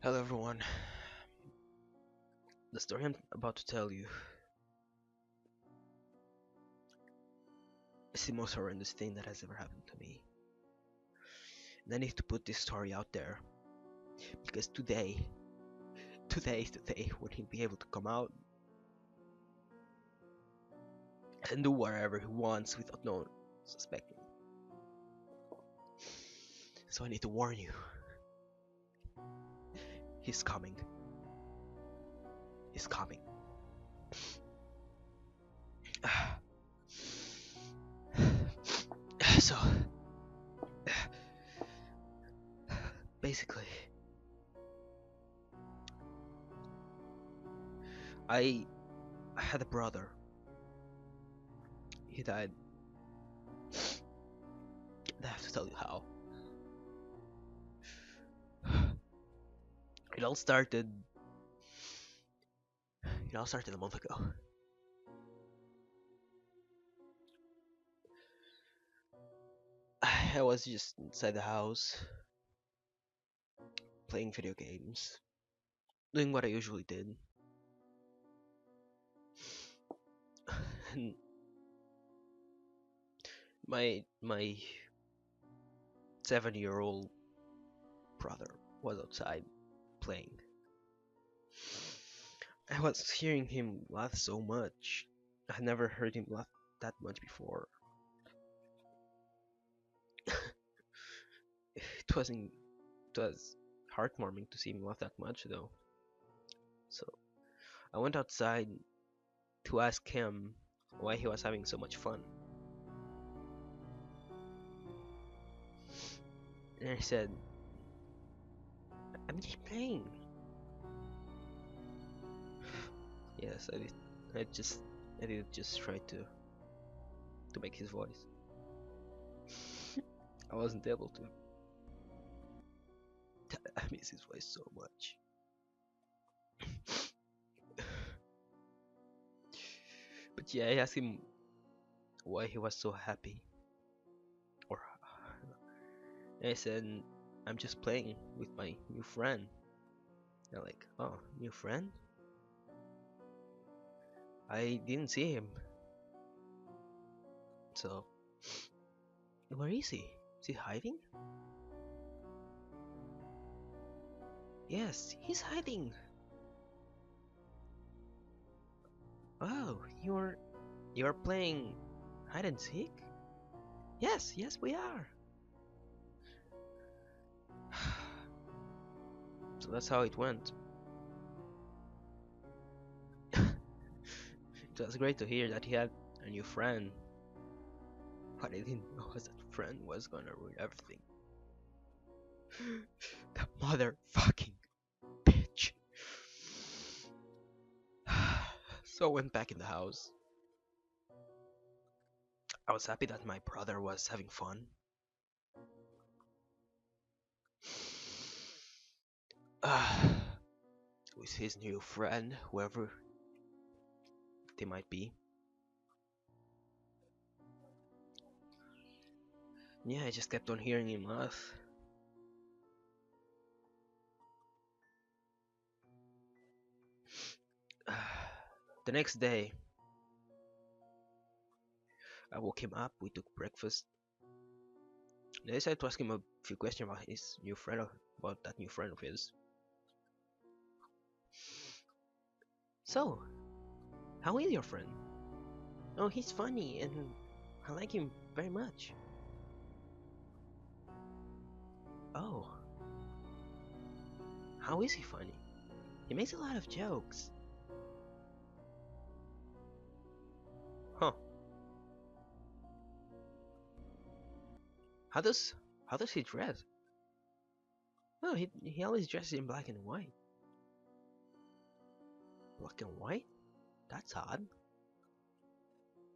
Hello everyone. The story I'm about to tell you is the most horrendous thing that has ever happened to me. And I need to put this story out there because today is the day when he'll be able to come out and do whatever he wants without no one suspecting. So I need to warn you. He's coming. He's coming. So basically I had a brother. He died. I have to tell you how. It all started it all started a month ago. I was just inside the house playing video games, doing what I usually did. And my 7-year-old brother was outside playing. I was hearing him laugh so much. I had never heard him laugh that much before. It was heartwarming to see him laugh that much though. So I went outside to ask him why he was having so much fun. And I said, I'm just playing. Yes, I did. I just I did just try to make his voice. I wasn't able to. I miss his voice so much. But yeah, I asked him why he was so happy. Or I said, I'm just playing with my new friend. They're like, oh, new friend? I didn't see him. So, where is he? Is he hiding? Yes, he's hiding. Oh, you're playing hide and seek? Yes, yes, we are. So that's how it went. It was great to hear that he had a new friend. What I didn't know was that friend was gonna ruin everything. The motherfucking bitch. So I went back in the house. I was happy that my brother was having fun. With his new friend, whoever they might be. Yeah, I just kept on hearing him laugh. The next day, I woke him up, we took breakfast. And I decided to ask him a few questions about his new friend, about that new friend of his. So, how is your friend? Oh, he's funny and I like him very much. Oh, how is he funny? He makes a lot of jokes. Huh. How does how does he dress? Oh, he always dresses in black and white. Black and white? That's odd.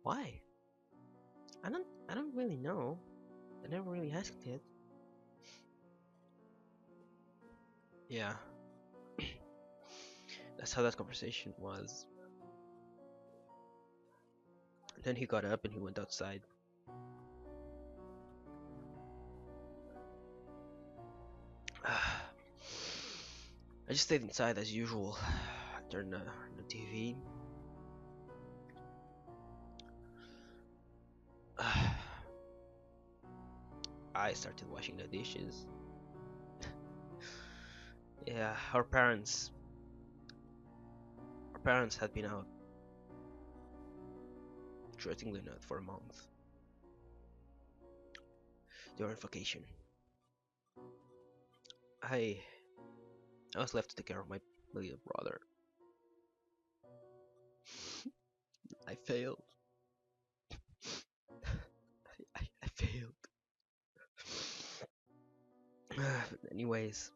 Why? I don't really know. I never really asked it. Yeah, that's how that conversation was. Then he got up and he went outside. I just stayed inside as usual. I turned the TV. I started washing the dishes. Yeah, our parents had been out threatening not for a month during vacation. I I was left to take care of my little brother. I failed. I failed. But anyways,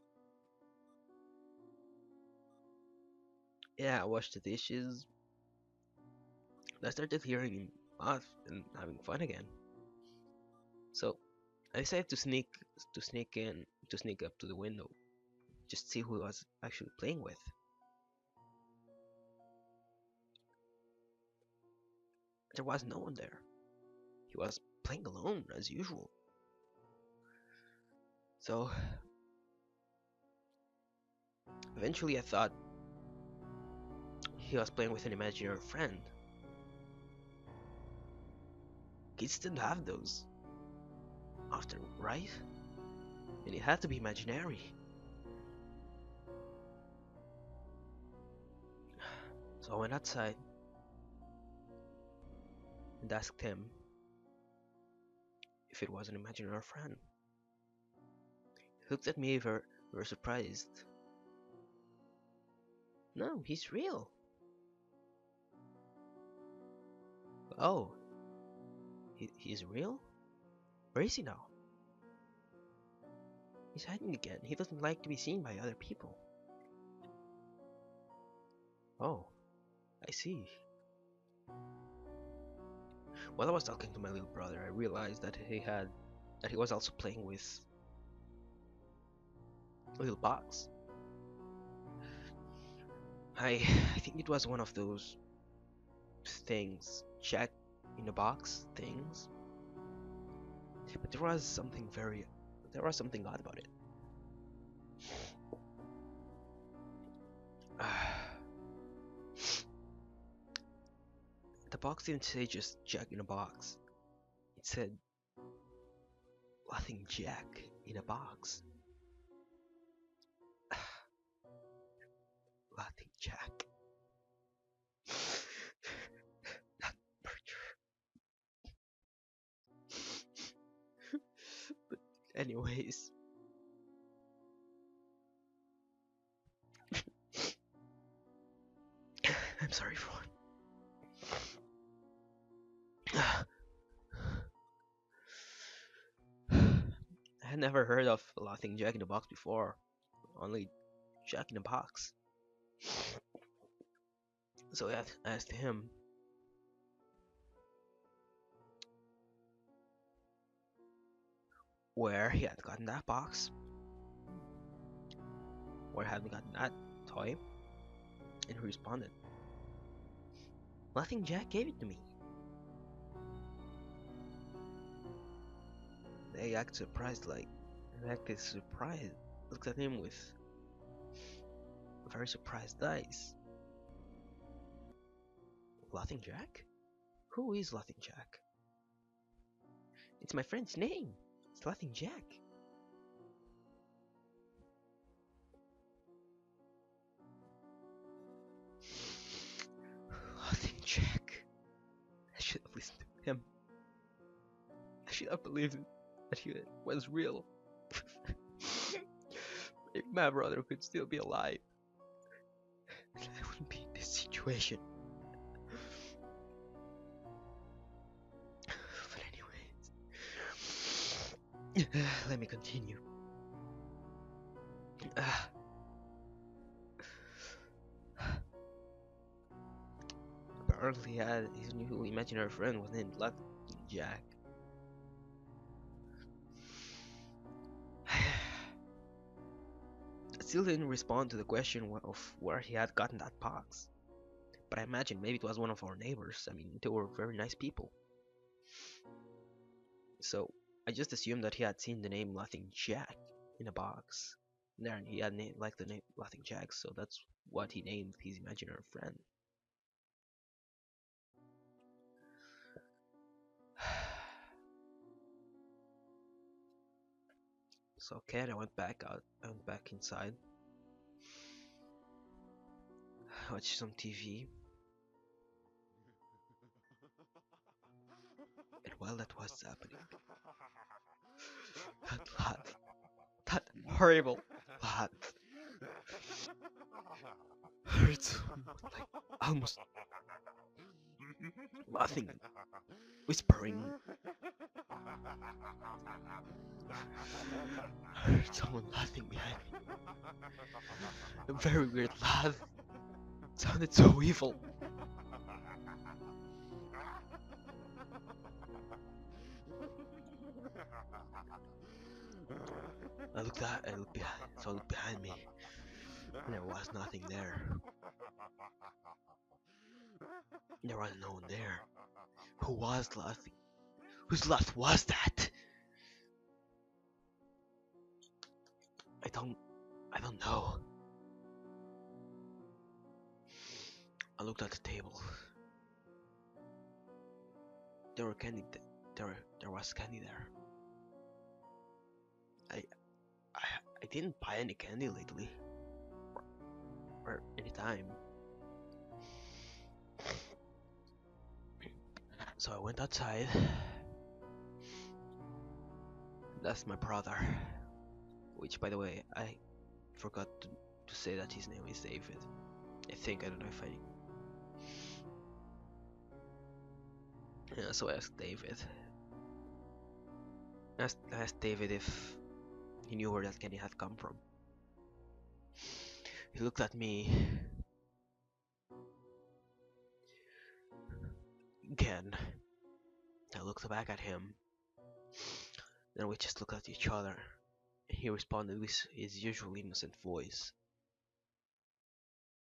yeah, I washed the dishes. I started hearing him laugh and having fun again. So I decided to sneak up to the window, just see who I was actually playing with. There was no one there. He was playing alone as usual. So eventually I thought he was playing with an imaginary friend. Kids didn't have those often, right? And it had to be imaginary. So I went outside and asked him if it was an imaginary friend. He looked at me very surprised. No, he's real. Oh, he's real? Where is he now? He's hiding again. He doesn't like to be seen by other people. Oh, I see. While I was talking to my little brother, I realized that he was also playing with a little box. I I think it was one of those things, check in the box things. But there was something odd about it. The box didn't say just Jack in a box. It said Laughing Jack in a box. Laughing Jack. That murder. But anyways, I'm sorry for I had never heard of Laughing Jack in the Box before. Only Jack in the Box. So I asked him where he had gotten that box, where had he gotten that toy, and he responded, Laughing Jack gave it to me. They act surprised, like, Jack is surprised, looks at him with very surprised eyes. Laughing Jack? Who is Laughing Jack? It's my friend's name. It's Laughing Jack. Laughing Jack. I should have listened to him. I should have believed that he was real. Maybe my brother could still be alive. And I wouldn't be in this situation. But anyways, let me continue. Apparently, his new imaginary friend was named Laughing Jack. I still didn't respond to the question of where he had gotten that box. But I imagine maybe it was one of our neighbors. I mean, they were very nice people. So I just assumed that he had seen the name Laughing Jack in a box. And he had like the name Laughing Jack, so that's what he named his imaginary friend. So okay, I went back out. I went back inside, watched some TV, and while that was happening, that laugh, that horrible laugh, hurts like almost laughing, whispering. I heard someone laughing behind me. A very weird laugh. It sounded so evil. I looked behind, so I looked behind me, and there was nothing there. There was no one there. Who was laughing? Whose laugh was that? I don't, I don't know. I looked at the table. There were candy. There was candy there. I, I, I didn't buy any candy lately, or any time. So I went outside. That's my brother. Which, by the way, I forgot to say that his name is David. I don't know if I. Yeah, so I asked David. I asked David if he knew where that candy had come from. He looked at me again. I looked back at him. Then we just looked at each other. He responded with his usual innocent voice.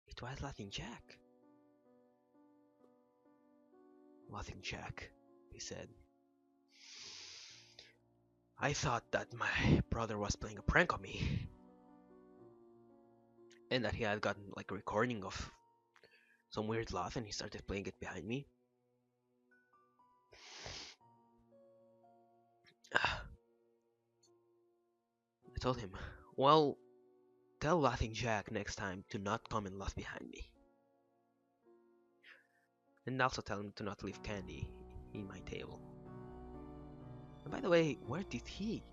It was Laughing Jack. Laughing Jack, he said. I thought that my brother was playing a prank on me. And that he had gotten like a recording of some weird laugh and he started playing it behind me. I told him, well, tell Laughing Jack next time to not come and laugh behind me. And also tell him to not leave candy in my table. And by the way, where did he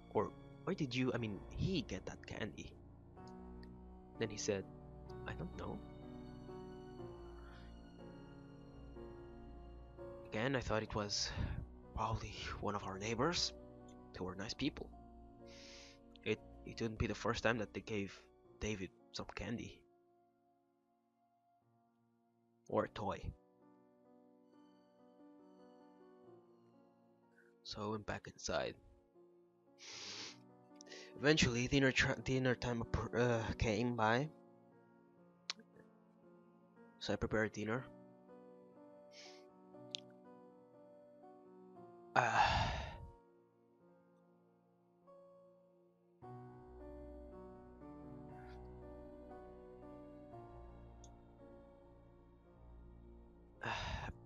get that candy? Then he said, I don't know. Again, I thought it was probably one of our neighbors. They were nice people. It wouldn't be the first time that they gave David some candy. Or a toy. So I went back inside. Eventually, dinner time came by. So I prepared dinner.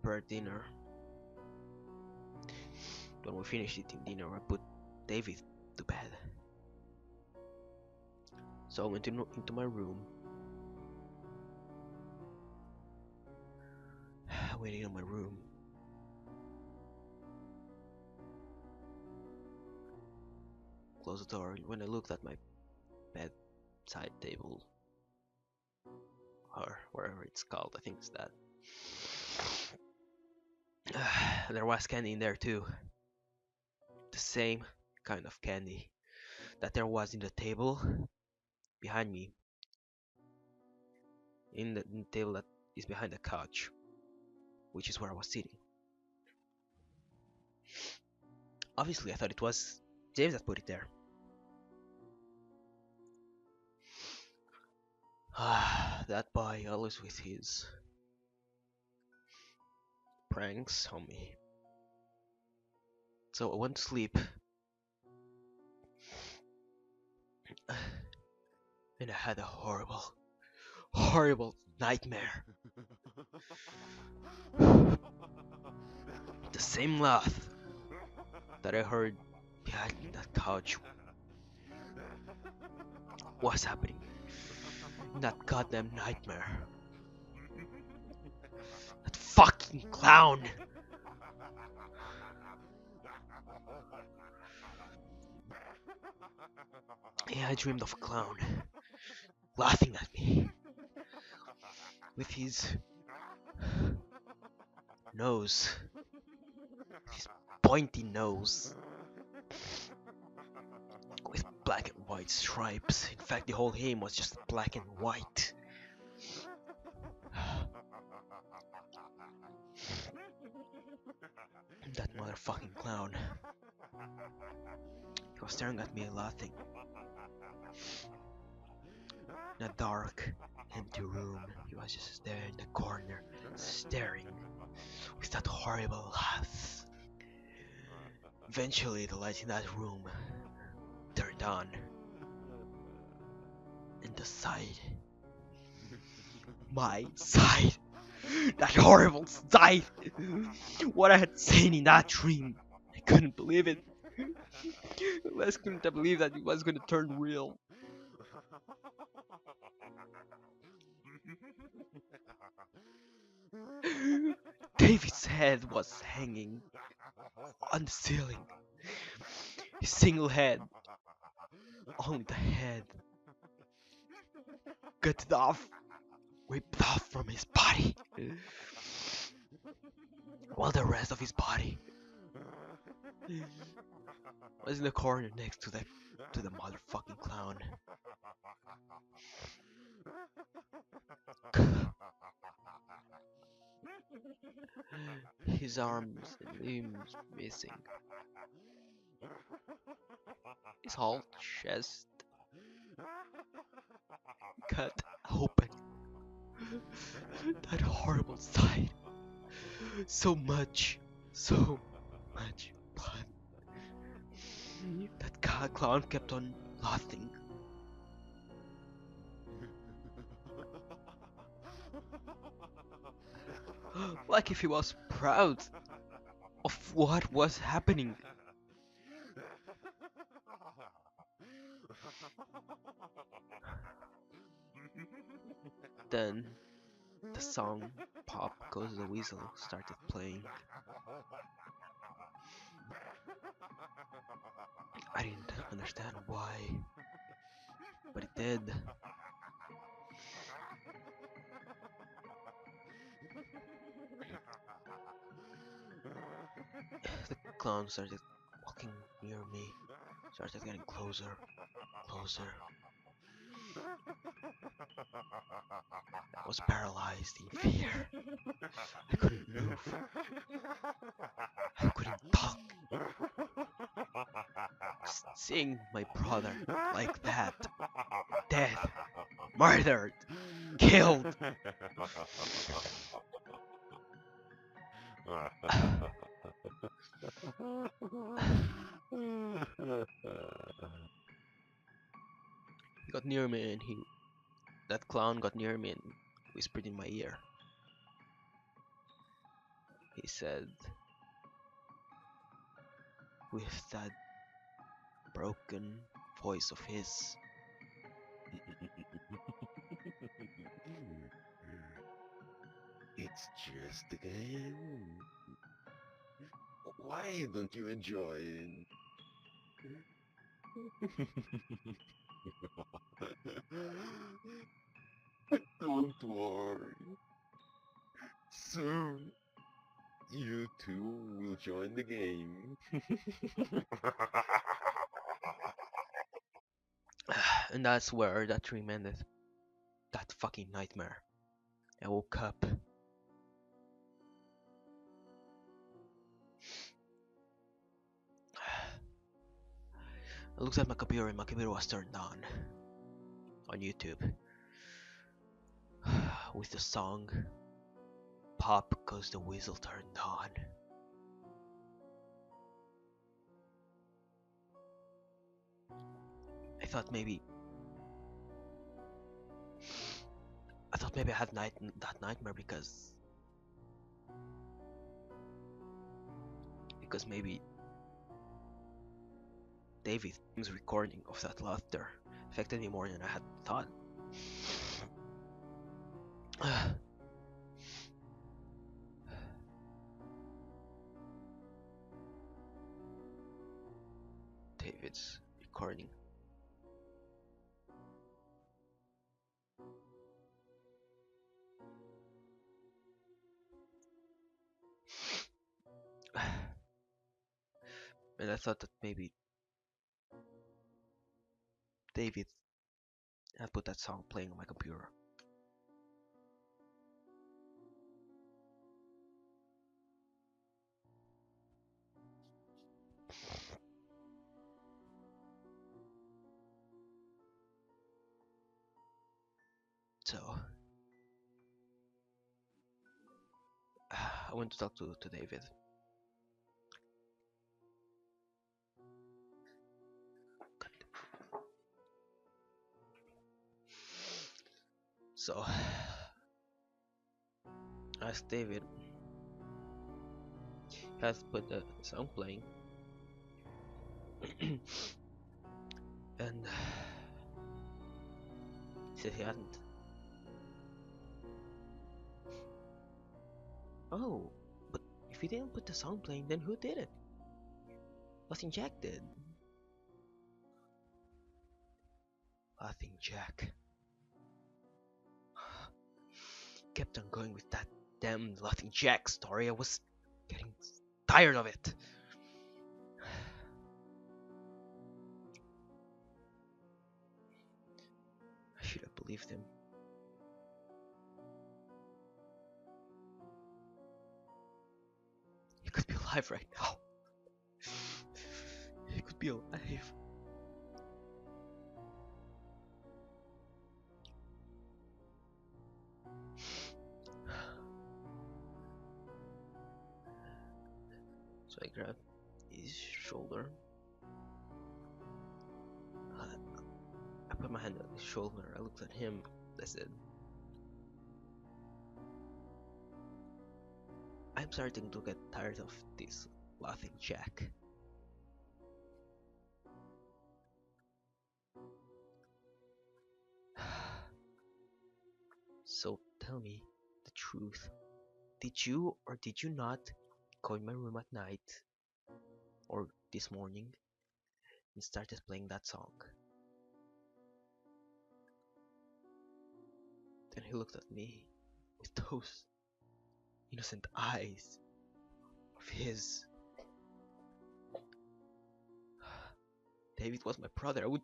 Prepared dinner. When we finished eating dinner, I put David to bed. So I went into my room. I went into my room. Closed the door. When I looked at my bedside table, or whatever it's called, I think it's that. There was candy in there too. The same kind of candy that there was in the table behind me. In the table that is behind the couch, which is where I was sitting. Obviously, I thought it was James that put it there. That boy always with his pranks on me. So I went to sleep. and I had a horrible, horrible nightmare. The same laugh that I heard behind that couch was happening in that goddamn nightmare. That fucking clown! Yeah, I dreamed of a clown laughing at me with his nose, his pointy nose, with black and white stripes. In fact, the whole game was just black and white. That motherfucking clown. He was staring at me laughing. In a dark, empty room, he was just there in the corner, staring with that horrible laugh. Eventually, the light in that room turned on, and the side, my side, that horrible side, what I had seen in that dream, I couldn't believe it. I just couldn't believe that it was gonna turn real. David's head was hanging on the ceiling. His single head, only the head, gutted off, ripped off from his body, while the rest of his body was in the corner next to the motherfucking clown. His arms and limbs missing. His whole chest cut open. That horrible sight. So much blood. That clown kept on laughing. Like if he was proud of what was happening. Then the song Pop Goes the Weasel started playing. I didn't understand why, but it did. The clown started walking near me, started getting closer, closer. I was paralyzed in fear. I couldn't move. I couldn't talk. Seeing my brother like that, dead, murdered, killed. He got near me and that clown got near me and whispered in my ear. He said, with that broken voice of his, It's just a game. Why don't you enjoy it? Don't worry. Soon, you too will join the game. and that's where that dream ended. That fucking nightmare. I woke up. I looked at my computer and my computer was turned on YouTube with the song Pop Goes the Weasel turned on. I thought maybe I thought maybe I had that nightmare because maybe David's recording of that laughter affected me more than I had thought. David's recording. And I thought that maybe David had put that song playing on my computer. So I went to talk to David. So I asked David, he has put the song playing, and he said he hadn't. Oh, but if he didn't put the song playing, then who did it? Laughing Jack did. Laughing Jack kept on going with that damn Laughing Jack story. I was getting tired of it. I should have believed him. He could be alive right now. He could be alive. So I grabbed his shoulder. I put my hand on his shoulder. I looked at him. I said, I'm starting to get tired of this Laughing Jack. So tell me the truth. Did you or did you not go in my room at night or this morning and started playing that song? Then he looked at me with those innocent eyes of his. David was my brother. I would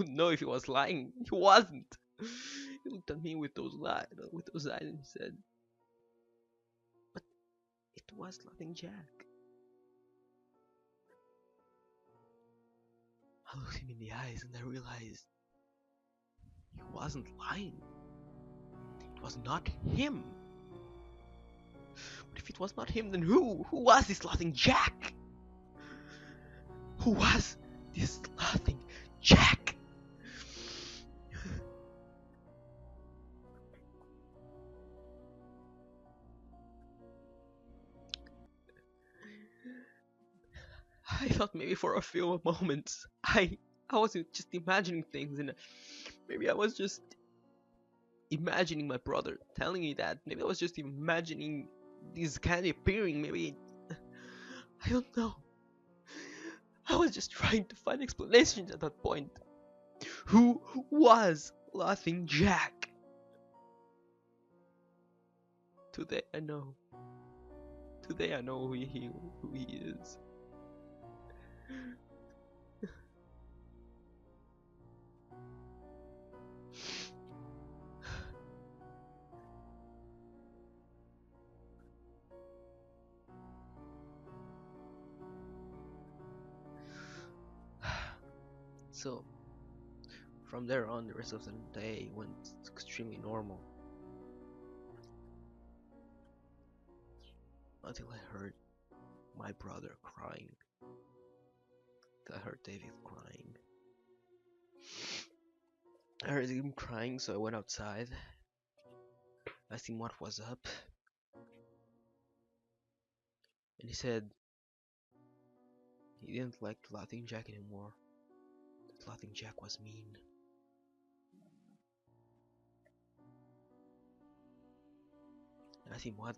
know if he was lying. He wasn't. He looked at me with those eyes and he said, "But it was Laughing Jack." I looked him in the eyes and I realized he wasn't lying. It was not him. But if it was not him, then who? Who was this Laughing Jack? Who was this Laughing Jack? I thought maybe for a few moments I was just imagining things, and maybe I was just imagining my brother telling me that. Maybe I was just imagining this candy appearing. Maybe I don't know. I was just trying to find explanations at that point. Who was Laughing Jack? Today I know. Today I know who he is. So, from there on, the rest of the day went extremely normal. Until I heard my brother crying. I heard David crying. I heard him crying, so I went outside. Asked him what was up, and he said he didn't like the Laughing Jack anymore. That Laughing Jack was mean. I asked him what,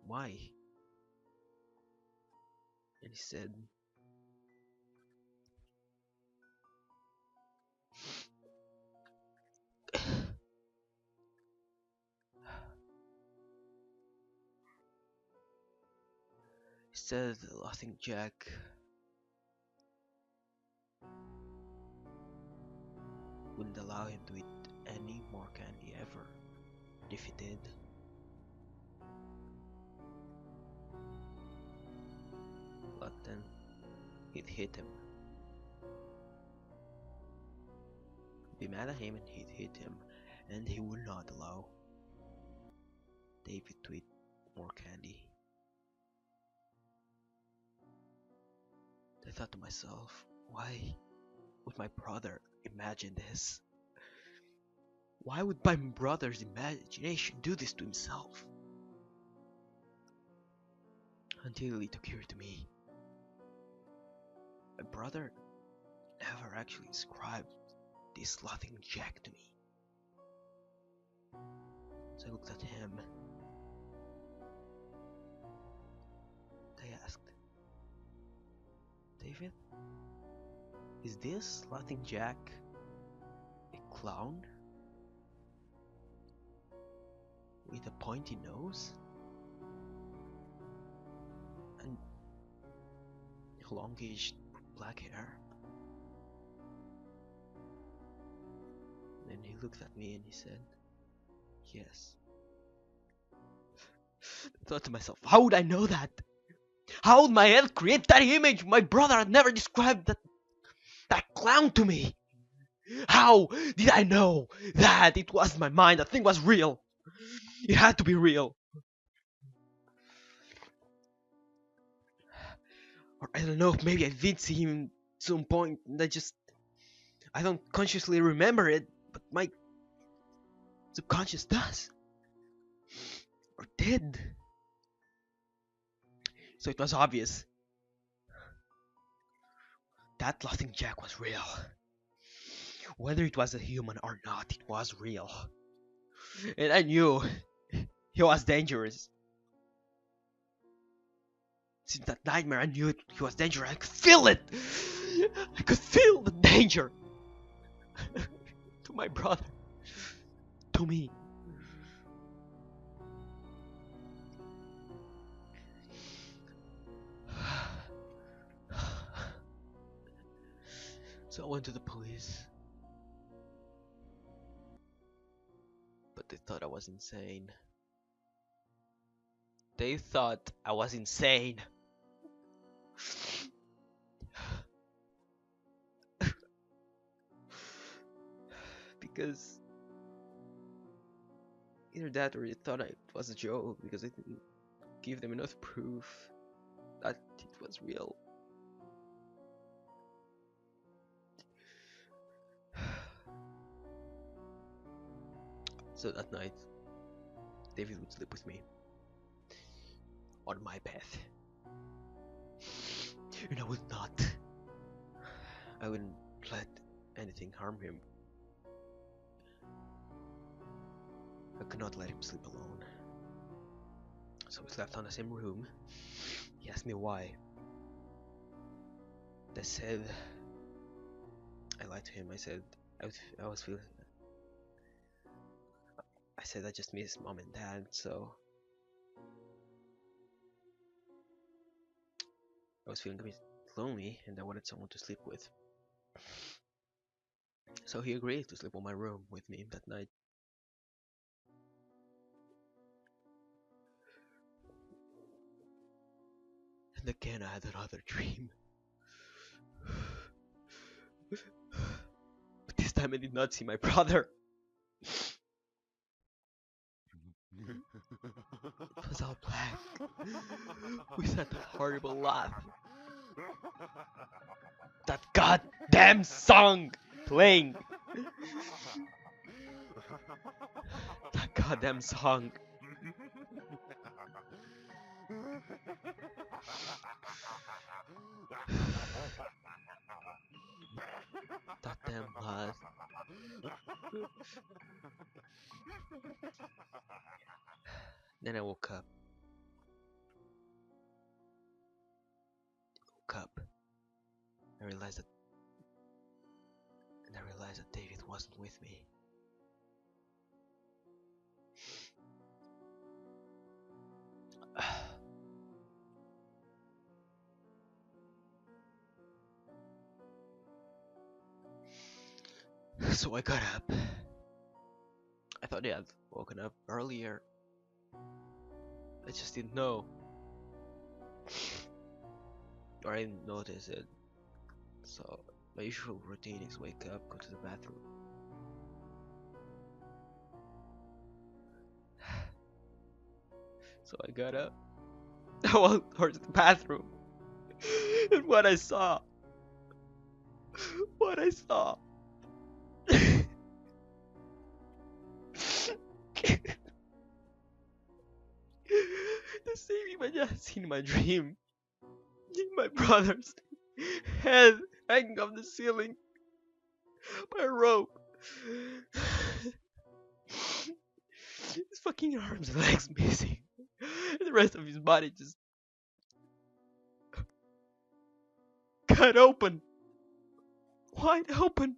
why, and he said the Laughing Jack wouldn't allow him to eat any more candy ever. And if he did, but then he'd hit him. Be mad at him and he'd hit him, and he would not allow David to eat more candy. I thought to myself, why would my brother imagine this? Why would my brother's imagination do this to himself? Until it occurred to me, my brother never actually described this Laughing Jack to me. So I looked at him. I asked, David, is this Laughing Jack a clown? With a pointy nose? And longish black hair? Then he looked at me and he said, yes. I thought to myself, how would I know that? How would my head create that image? My brother had never described that clown to me. How did I know that it was my mind? That thing was real. It had to be real. Or I don't know, maybe I did see him at some point and I don't consciously remember it, but my subconscious does. Or did. So it was obvious. That Laughing Jack was real. Whether it was a human or not, it was real. And I knew he was dangerous. Since that nightmare, I knew he was dangerous. I could feel it. I could feel the danger. To my brother. To me. So I went to the police. But they thought I was insane. They thought I was insane. Because either that or they thought it was a joke because I didn't give them enough proof that it was real. So that night, David would sleep with me on my bed, and I would not. I wouldn't let anything harm him. I could not let him sleep alone. So we slept on the same room. He asked me why. I said, I lied to him. I said I was feeling. I said I just miss mom and dad, so I was feeling a bit lonely and I wanted someone to sleep with. So he agreed to sleep on my room with me that night. And again I had another dream. But this time I did not see my brother. It was all black, with that horrible laugh. That goddamn song playing. That goddamn song. That damn laugh. Then I woke up. I realized that David wasn't with me. So I got up. I thought he had woken up earlier. I just didn't know. Or I didn't notice it. So my usual routine is wake up, go to the bathroom. So I got up. I walked towards the bathroom. And what I saw. The same image I seen in my dream. My brother's head hanging off the ceiling by a rope. His fucking arms and legs missing. And the rest of his body just cut open. Wide open.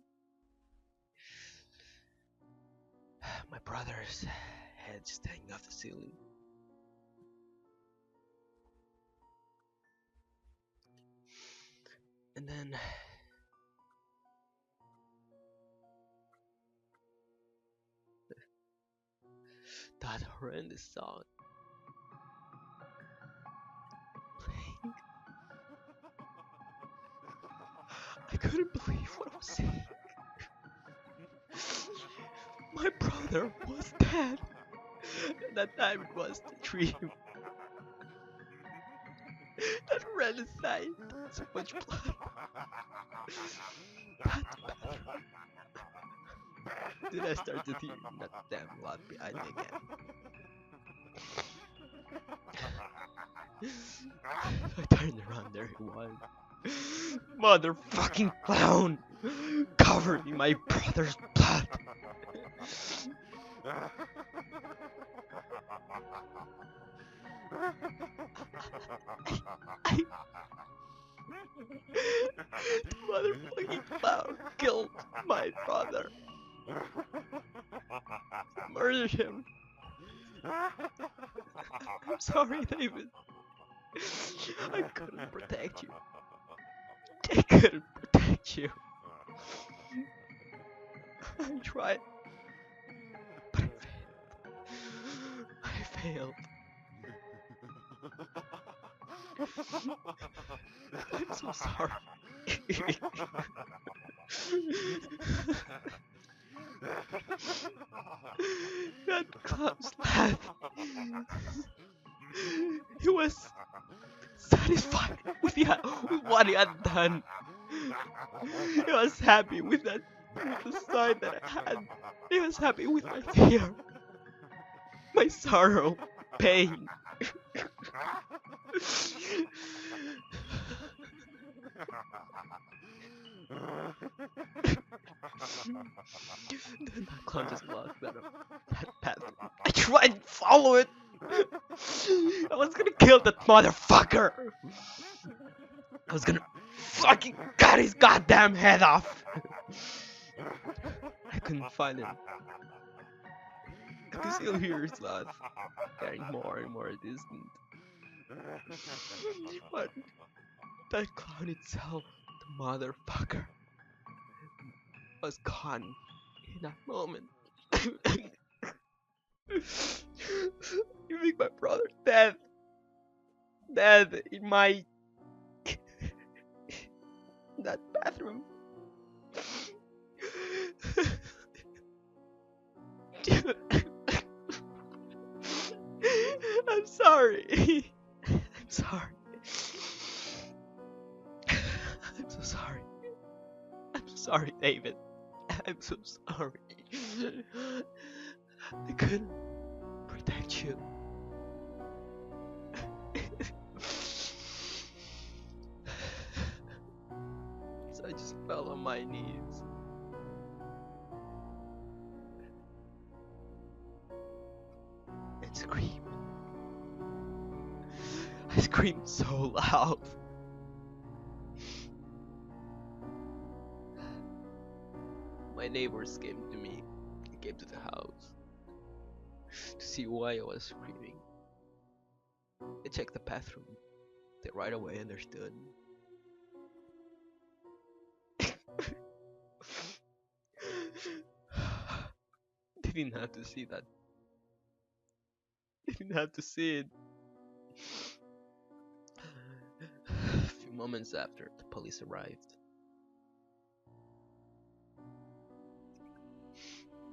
My brother's head just hanging off the ceiling. And then that horrendous song playing. I couldn't believe what I was seeing. My brother was dead. And that time it was the dream. That horrendous sight. So much blood. Then I started to hear that damn lot behind me again. I turned around, there he was. Motherfucking clown! Covered in my brother's blood! The motherfucking clown killed my brother. Murdered him. I'm sorry, David. I couldn't protect you. I couldn't protect you. I tried. But I failed. I'm so sorry. That clown's laugh. He was satisfied with what he had done. He was happy with the sight that I had. He was happy with my fear, my sorrow, pain. Then that clown just walked out of that bathroom. I tried to follow it. I was gonna kill that motherfucker. I was gonna fucking cut his goddamn head off. I couldn't find him. I could still hear his laugh, getting more and more distant. But that clown itself, the motherfucker, was gone in that moment. You make my brother dead in my that bathroom. I'm sorry. I'm sorry. I'm so sorry. I'm so sorry, David. I'm I'm so sorry. I couldn't protect you. So I just fell on my knees. And screamed. I screamed so loud. My neighbors came to me. They came to the house to see why I was screaming. They checked the bathroom. They right away understood. They didn't have to see that. They didn't have to see it. A few moments after, the police arrived.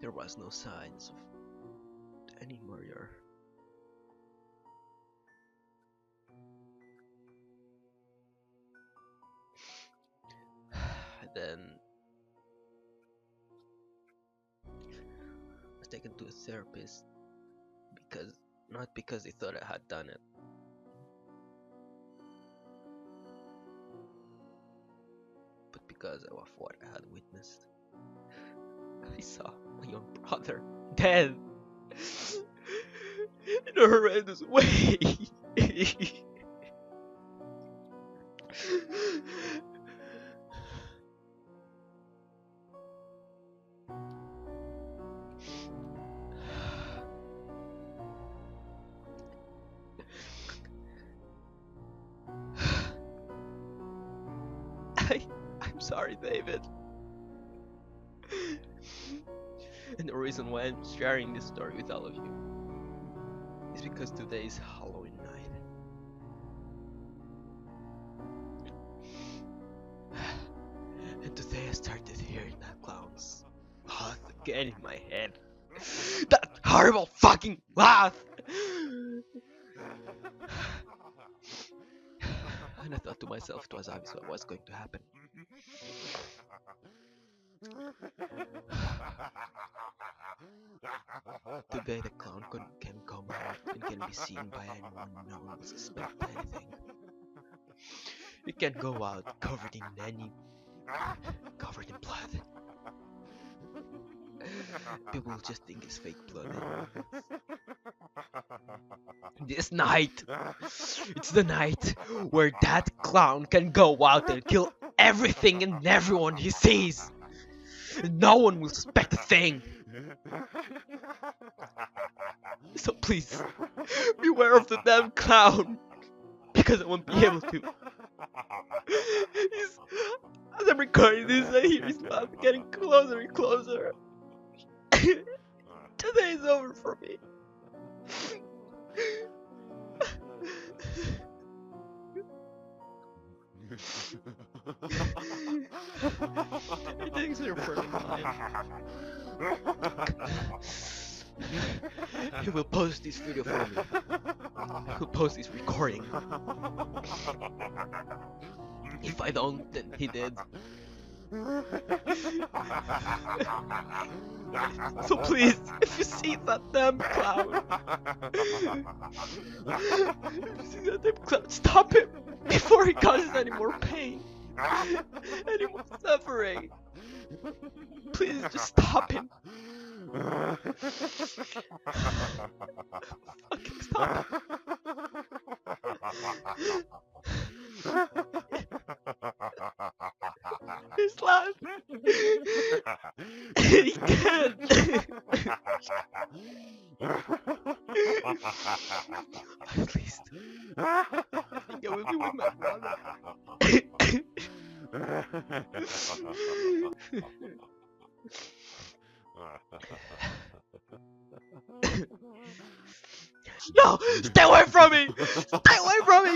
There was no signs of any murder. Then I was taken to a therapist not because they thought I had done it, but because of what I had witnessed. I saw my young brother dead in a horrendous way. I'm sorry, David. And the reason why I'm sharing this story with all of you is because today is Halloween night. And today I started hearing that clown's laugh again in my head. That horrible fucking laugh! And I thought to myself, it was obvious what was going to happen. Today the clown can come out and can be seen by anyone. No one will suspect anything. It can go out covered in blood. People will just think it's fake blood. This night, it's the night where that clown can go out and kill everything and everyone he sees. No one will suspect a thing. So please, beware of the damn clown, because I won't be able to. As I'm recording this, I hear his laugh getting closer and closer. Today is over for me. Thanks for reporting mine. He will post this video for me. He will post this recording. If I don't, then he did. So please, if you see that damn clown, stop him before he causes any more pain, any more suffering. Please just stop him. Fucking stop him. He's laughing. He can't. At least I think I will be with my brother. No! Stay away from me! Stay away from me!